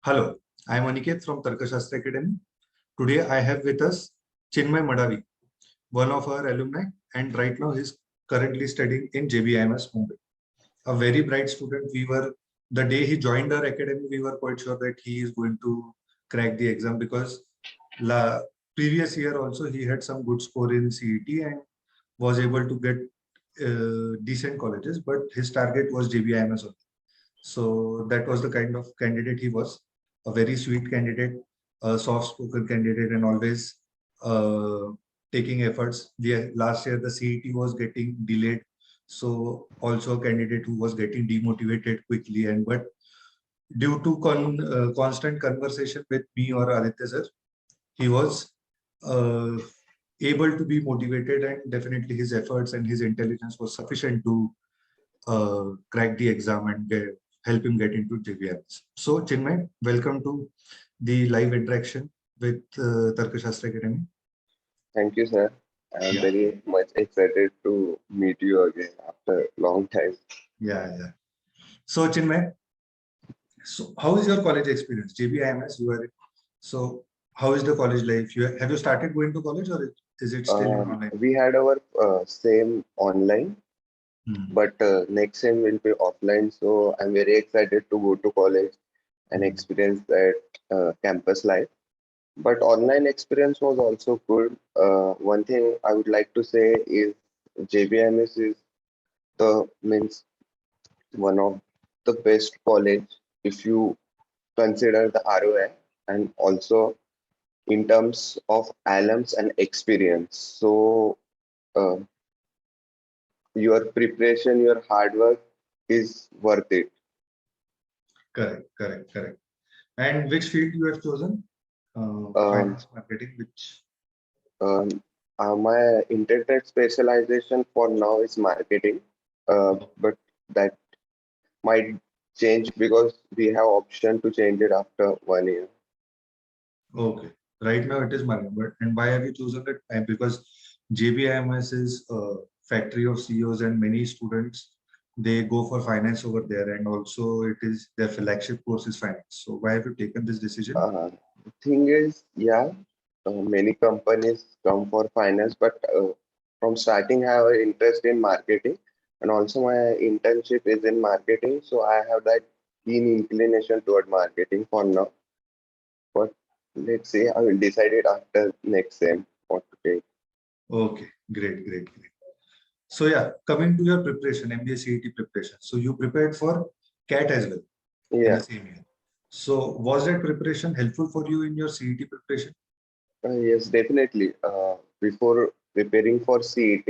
Hello, I am Aniket from Tarkashastra Academy. Today I have with us Chinmay Madavi, one of our alumni, and right now he's currently studying in JBIMS Mumbai. A very bright student. The day he joined our academy, we were quite sure that he is going to crack the exam because previous year also he had some good score in CET and was able to get decent colleges, but his target was JBIMS only. So that was the kind of candidate he was, a very sweet candidate, a soft-spoken candidate, and always uh, taking efforts. Last year, the CET was getting delayed. So also a candidate who was getting demotivated quickly. But due to constant conversation with me or Aditya sir, he was uh, able to be motivated, and definitely his efforts and his intelligence was sufficient to crack the exam and help him get into JBIMS. So, Chinmay, welcome to the live interaction with Tarkashastra Academy. Thank you, sir. I'm Yeah, very much excited to meet you again after a long time. yeah. So, Chinmay, so how is your college experience? JBIMS, you are. So, how is the college life? Have you started going to college, or is it still in online? We had our same online, Hmm. but next sem will be offline. So I'm very excited to go to college and Hmm. experience that campus life. But online experience was also good. One thing I would like to say is JBMS is the means one of the best college if you consider the ROI and also in terms of alums and experience. So uh, your preparation, your hard work is worth it. Correct. And which field you have chosen? Um, Finance, marketing, which? um, my intended specialization for now is marketing, but that might change because we have option to change it after 1 year. Okay. Right now it is marketing, but and why have you chosen it? And because JBIMS is a factory of CEOs and many students they go for finance over there, and also it is their flagship course is finance. So why have you taken this decision? Thing is, yeah, many companies come for finance, but from starting, I have an interest in marketing, and also my internship is in marketing, so I have that keen inclination toward marketing for now. But let's say I will decide it after next sem what to take. Okay, great. So yeah, coming to your preparation, MBA CET preparation. So you prepared for CAT as well in the Yeah, same year. So was that preparation helpful for you in your CET preparation? yes, definitely. Before preparing for CET,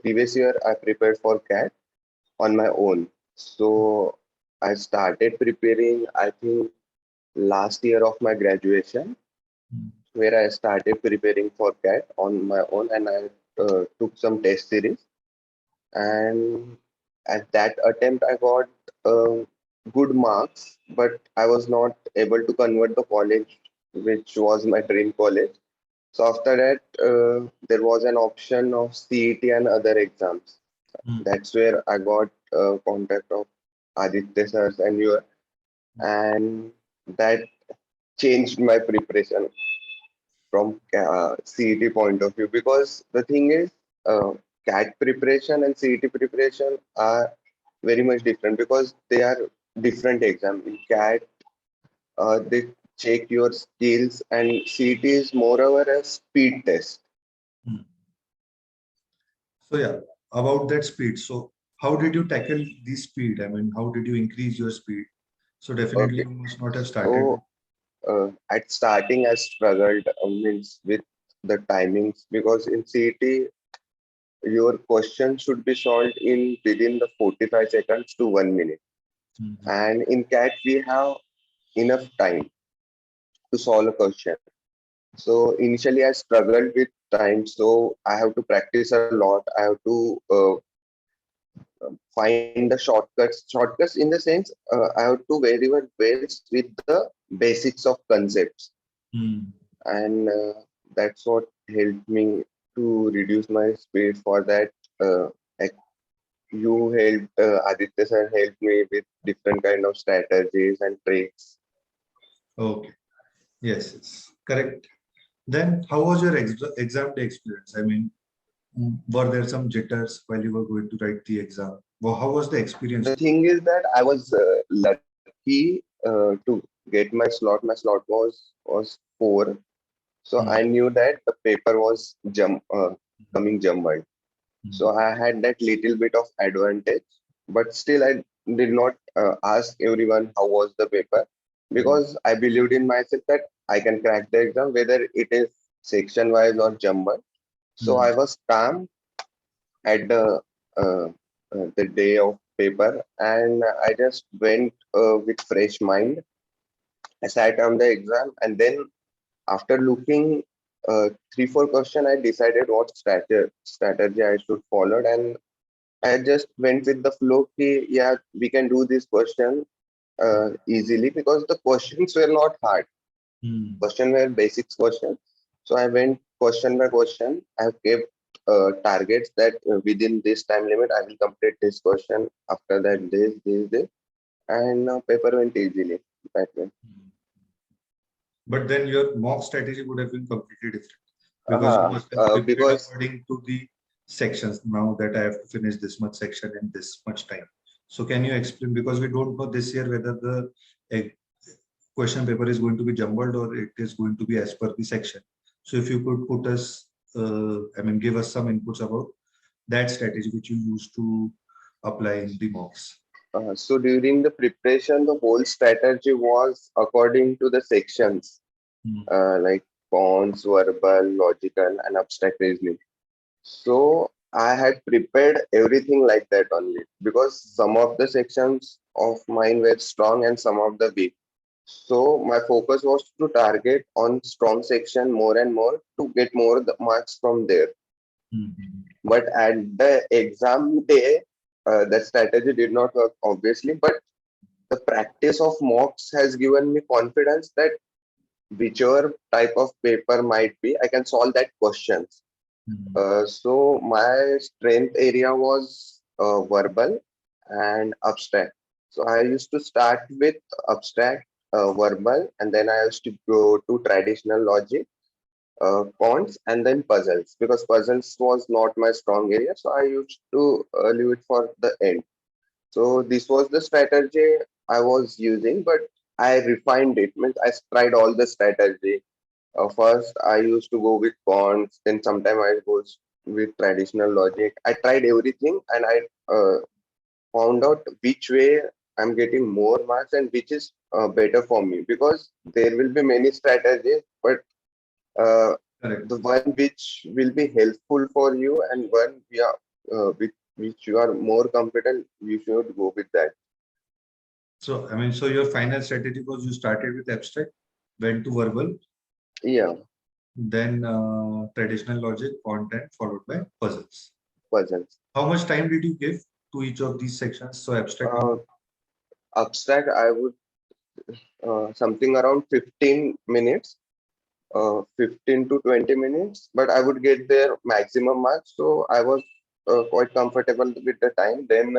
previous year I prepared for CAT on my own. So I started preparing, I think, last year of my graduation, Hmm. where I started preparing for CAT on my own, and I took some test series. And at that attempt, I got good marks, but I was not able to convert the college, which was my dream college. So after that, there was an option of CET and other exams. Hmm. That's where I got contact of Aditya sirs and you, and that changed my preparation from CET point of view, because the thing is, CAT preparation and CET preparation are very much different because they are different exam. In CAT, they check your skills, and CET is moreover a speed test. Hmm. So yeah, about that speed. So how did you tackle the speed? I mean, how did you increase your speed? So definitely Okay, you must not have started with. so at starting I struggled means with the timings, because in CET your question should be solved in within the 45 seconds to 1 minute, Mhm. and in CAT we have enough time to solve a question. So initially I struggled with time, so I have to practice a lot. I have to find the shortcuts in the sense, I have to very well versed with the basics of concepts, Hmm. and that's what helped me to reduce my speed. For that, like, you helped Aditya sir helped me with different kind of strategies and tricks. Okay. Yes, yes. Correct. Then how was your exam day experience? I mean, were there some jitters while you were going to write the exam? Well, how was the experience? The thing is that I was lucky to get my slot. My slot was 4, so Hmm, I knew that the paper was coming jumbled. hmm, So I had that little bit of advantage, but still I did not ask everyone how was the paper, hmm, because I believed in myself that I can crack the exam whether it is section wise or jumbled. So hmm, I was calm at uh, the day of paper, and I just went with fresh mind. I sat on the exam, and then after looking 3 4 question, I decided what strategy I should follow, and I just went with the flow. Ki, yeah, we can do this question easily because the questions were not hard. hmm. Question were basics question. So I went question by question. I have kept targets that within this time limit I will complete this question. After that, this, and paper went easily that way. Hmm. But then your mock strategy would have been completely different because you Uh, must have prepared because according to the sections. Now that I have to finish this much section in this much time. So can you explain? Because we don't know this year whether the eh, question paper is going to be jumbled or it is going to be as per the section. So if you could put us, I mean, give us some inputs about that strategy which you used to apply in the mocks. so during the preparation, the whole strategy was according to the sections, Hmm, like cons, verbal, logical, and abstract reasoning. So I had prepared everything like that only, because some of the sections of mine were strong and some of the weak. So my focus was to target on strong section more and more to get more the marks from there. hmm, hmm, But at the exam day, that strategy did not work obviously. But the practice of mocks has given me confidence that whichever type of paper might be, I can solve that questions. hmm, So my strength area was verbal and abstract. So I used to start with abstract, verbal, and then I used to go to traditional logic, cons, and then puzzles, because puzzles was not my strong area. So I used to leave it for the end. So this was the strategy I was using, but I refined it. Means I tried all the strategy. First, I used to go with bonds. Then sometime I go with traditional logic. I tried everything, and I found out which way I'm getting more marks and which is better for me. Because there will be many strategies, but uh, correct. the one which will be helpful for you and one with which you are more competent, you should go with that. So, I mean, so your final strategy was you started with abstract, went to verbal, Yeah, then traditional logic, content, followed by puzzles. puzzles. How much time did you give to each of these sections? So abstract Uh, and abstract, I would something around 15 minutes, 15 to 20 minutes, but I would get their maximum marks. So I was quite comfortable with the time. Then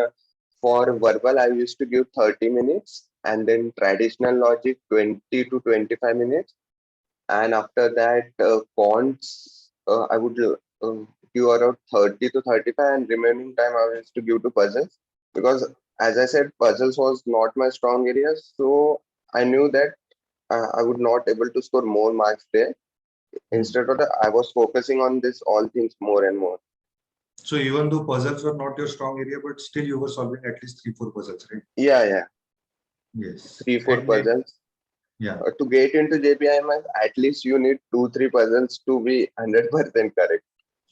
for verbal, I used to give 30 minutes, and then traditional logic 20 to 25 minutes. And after that, quants, I would give around 30 to 35, and remaining time I used to give to puzzles, because as I said, puzzles was not my strong area. So I knew that I would not able to score more marks there. Hmm. Instead of that, I was focusing on this all things more and more. So even though puzzles were not your strong area, but still you were solving at least 3 4 puzzles, right? Yeah, yeah, Yes. 3 4 And then, puzzles. yeah, To get into JBIMS, at least you need 2 3 puzzles to be 100% correct.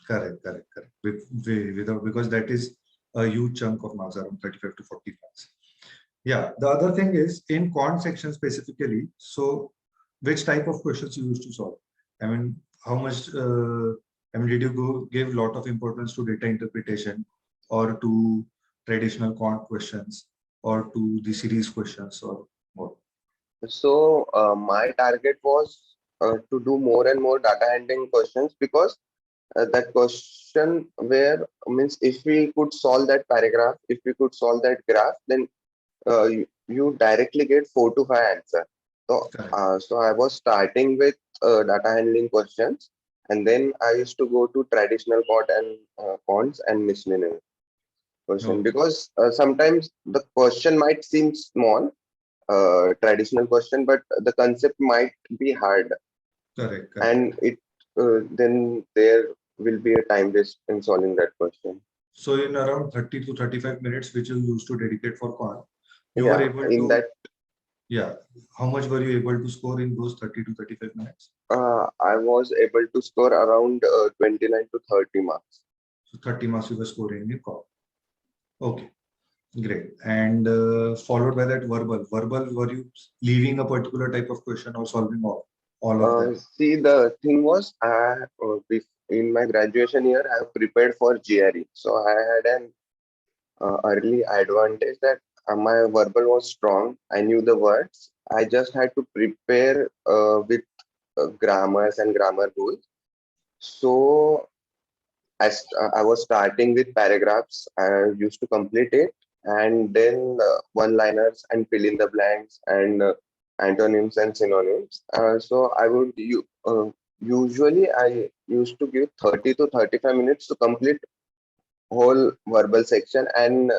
correct, correct, correct. Without, because that is a huge chunk of marks, around 35 to 40 marks. Yeah. The other thing is in quant section specifically. So which type of questions you used to solve? I mean, how much, I mean, did you give a lot of importance to data interpretation or to traditional quant questions or to the series questions or what? So my target was to do more and more data handling questions, because that question where means if we could solve that paragraph, if we could solve that graph, then you directly get 4 to 5 answer. Correct. So I was starting with data handling questions, and then I used to go to traditional quant and quants and miscellaneous question, Okay. because sometimes the question might seem small, traditional question, but the concept might be hard, Correct. and Correct. it then there will be a time waste in solving that question. So in around 30 to 35 minutes, which you used to dedicate for quant, you were Yeah, able in to, that yeah. How much were you able to score in those 30 to 35 minutes? I was able to score around 29 to 30 marks. So 30 marks you were scoring in quant. Okay. Great. And followed by that verbal. Verbal, were you leaving a particular type of question or solving all of them? See, the thing was, in my graduation year, I have prepared for GRE. So I had an early advantage that my verbal was strong. I knew the words. I just had to prepare with grammars and grammar rules. So I was starting with paragraphs. I used to complete it, and then one-liners and fill in the blanks and antonyms and synonyms. So usually I used to give 30 to 35 minutes to complete whole verbal section, and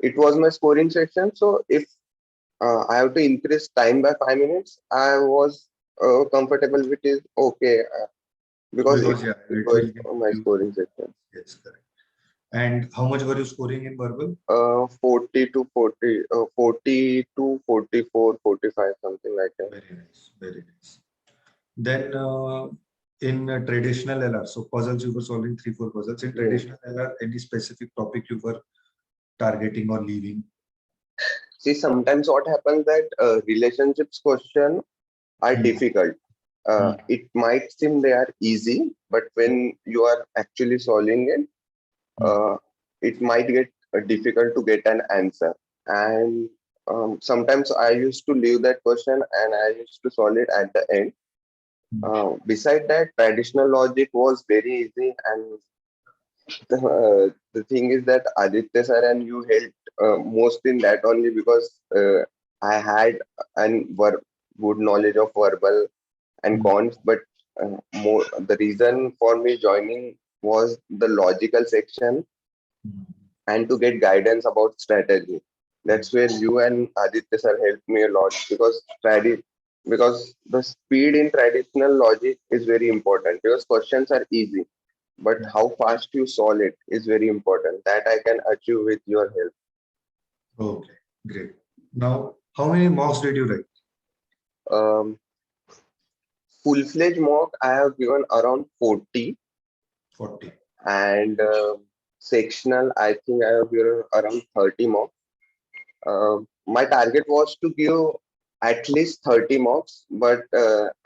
it was my scoring section. So if I have to increase time by 5 minutes, I was comfortable with it. Okay, because Because yeah, it it will was give my you, scoring section. yes, correct. And how much were you scoring in verbal? 40 to 40, 40 to 44, 45, something like that. Very nice, very nice. Then in traditional LR, so puzzles you were solving 3, 4 puzzles. In Yeah. traditional LR, any specific topic you were targeting or leaving? See, sometimes what happens that relationships question are Hmm. difficult. Hmm. It might seem they are easy, but when you are actually solving it, Hmm. uh, it might get difficult to get an answer. And sometimes I used to leave that question and I used to solve it at the end. Hmm. Beside that, traditional logic was very easy, and the thing is that Aditya sir and you helped most in that only because I had an good knowledge of verbal and Hmm. cons, but more the reason for me joining was the logical section Hmm. and to get guidance about strategy. That's where you and Aditya sir helped me a lot, because the speed in traditional logic is very important, because questions are easy, but Hmm. how fast you solve it is very important. That I can achieve with your help. Okay, great. Now, how many mocks did you write? Um, Full-fledged mock I have given around 40, 40. and sectional I think I have given around 30 mock. My target was to give at least 30 marks, but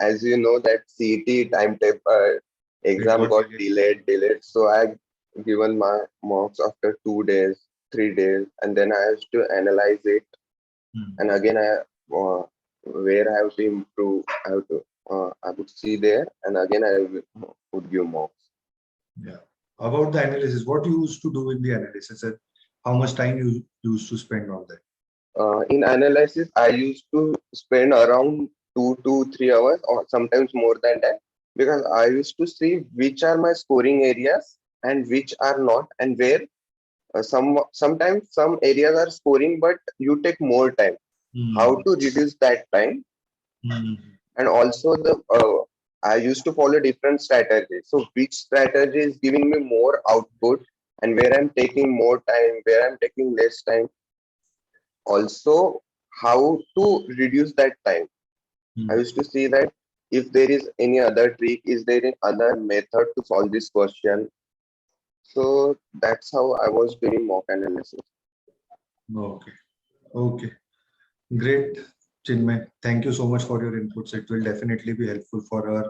as you know that CET timetable It exam got got delayed. delayed. So I given my marks after 2 days, 3 days, and then I have to analyze it, Hmm. and again where I have to improve, I would see there, and again would give marks. Yeah. About the analysis, what you used to do in the analysis and how much time you used to spend on that? In analysis, I used to spend around 2 to 3 hours or sometimes more than that, because I used to see which are my scoring areas and which are not, and where sometimes some areas are scoring but you take more time. How Hmm. to reduce that time, Hmm. and also the I used to follow different strategies. So which strategy is giving me more output, and where I'm taking more time, where I'm taking less time. Also, how to reduce that time. I Hmm. used to see that if there is any other trick, is there any other method to solve this question? So that's how I was doing mock analysis. Okay. Okay. Great, Chinmay. Thank you so much for your inputs. It will definitely be helpful for our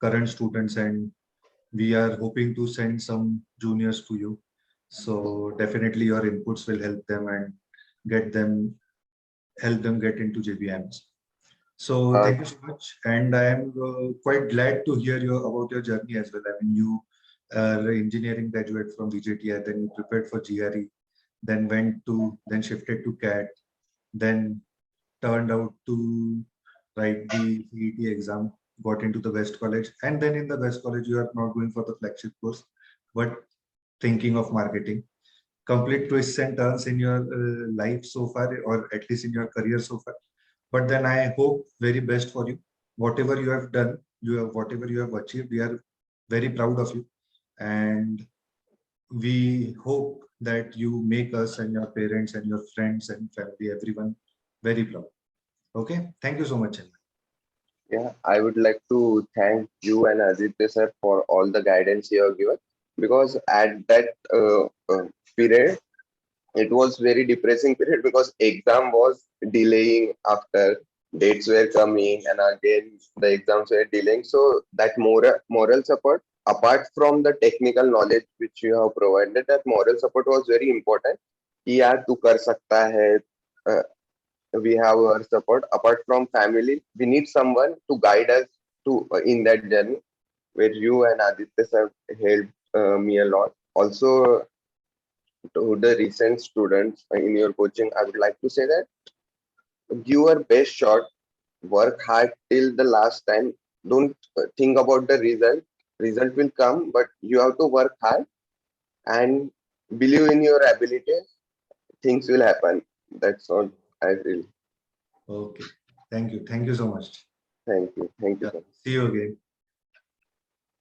current students, and we are hoping to send some juniors to you. So definitely your inputs will help them and get them help them get into JBIMS. So Uh, thank you so much, and I am quite glad to hear you about your journey as well. I mean, you are an engineering graduate from VJTI, then you prepared for GRE, then shifted to CAT, then turned out to write the CET exam, got into the best college, and then in the best college, you are not going for the flagship course, but thinking of marketing. Complete twists and turns in your life so far, or at least in your career so far. But then I hope very best for you. Whatever you have done, whatever you have achieved, we are very proud of you, and we hope that you make us and your parents and your friends and family, everyone, very proud. Okay, thank you so much, Chinmay. Yeah, I would like to thank you and Aditya sir for all the guidance you have given, because at that period it was very depressing period, because exam was delaying, after dates were coming and again the exams were delaying. So that moral support, apart from the technical knowledge which you have provided, that moral support was very important. कि यार तू कर सकता है. uh, we have our support. Apart from family, we need someone to guide us to in that journey, where you and Aditya sir helped me a lot. Also, to the recent students in your coaching, I would like to say that give your best shot, work hard till the last time. Don't think about the result. Result will come, but you have to work hard and believe in your ability. Things will happen. That's all I feel. Okay, thank you so much. Thank you. Thank you Yeah, so much. see you again.